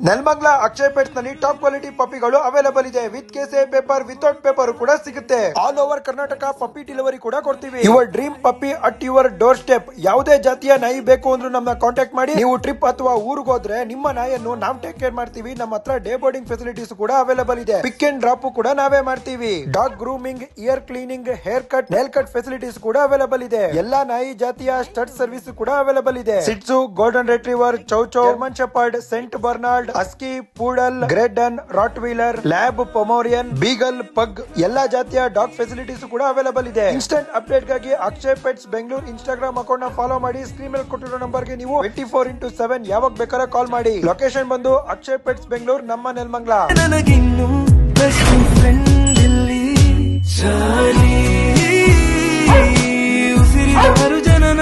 Nelamangala Akshay pets ನಲ್ಲಿ top quality ಪಪ್ಪಿಗಳು available ಇದೆ. With ಕೇಸೆ paper, without paper ಕೂಡ ಸಿಗುತ್ತೆ. ಆಲ್ ಓವರ್ ಕರ್ನಾಟಕ ಪಪ್ಪಿ ಡೆಲಿವರಿ ಕೂಡ ಕೊಡ್ತೀವಿ. Your dream Pappi at your door step. ಯಾವುದೇ ಜಾತಿಯ ನಾಯಿ ಬೇಕು ಅಂದ್ರೂ ನಮ್ಮನ್ನ ಕಾಂಟ್ಯಾಕ್ಟ್ ಮಾಡಿ. ನೀವು ಟ್ರಿಪ್ ಅಥವಾ ಊರಿಗೆ ಹೋದ್ರೆ ನಿಮ್ಮ ನಾಯಿಯನ್ನು ನಾವು ಟೇಕ್ ಕೇರ್ ಮಾಡ್ತೀವಿ. ನಮ್ಮ ಹತ್ರ ಡೇ ಬೋರ್ಡಿಂಗ್ ಫೆಸಿಲಿಟೀಸ್ ಕೂಡ ಅವೈಲೇಬಲ್ ಇದೆ. ಪಿಕ್ ಅಂಡ್ ಡ್ರಾಪ್ ಕೂಡ ನಾವೇ ಮಾಡ್ತೀವಿ. Dog grooming, ear cleaning, hair cut, nail cut facilities ಕೂಡ ಅವೈಲೇಬಲ್ ಇದೆ. ಎಲ್ಲಾ ನಾಯಿ ಜಾತಿಯ ಸ್ಟಡ್ ಸರ್ವಿಸ್ ಕೂಡ ಅವೈಲೇಬಲ್ ಇದೆ. Shih tzu, golden retriever, chow chow, German shepherd, Saint Bernard, husky, poodle, great dane, rottweiler, lab, pomeranian, beagle, pug ಎಲ್ಲಾ ಜಾತಿಯ ಡಾಗ್ ಫೆಸಿಲಿಟೀಸ್ ಕೂಡ ಅವೈಲೇಬಲ್ ಇದೆ. ಇನ್ಸ್ಟೆಂಟ್ ಅಪ್ಡೇಟ್ ಗಾಗಿ Akshay pets Bengaluru Instagram account ನ ಫಾಲೋ ಮಾಡಿ. ಸ್ಕ್ರೀನ್ ಮೇಲೆ ಕೊಟ್ಟಿರೋ ನಂಬರ್ ಗೆ ನೀವು 24x7 ಯಾವಾಗ ಬೇಕಾದ್ರೆ ಕಾಲ್ ಮಾಡಿ. ಲೊಕೇಶನ್ ಬಂದು ಅಕ್ಷಯ್ ಪೆಟ್ಸ್ ಬೆಂಗಳೂರು, ನಮ್ಮ ನೆಲಮಂಗಲ. ನನಗಿನ್ನು ಬೆಸ್ಟ್ ಫ್ರೆಂಡ್ ಇಲ್ಲಿ ಉಸಿರಿದವರು ಜನನ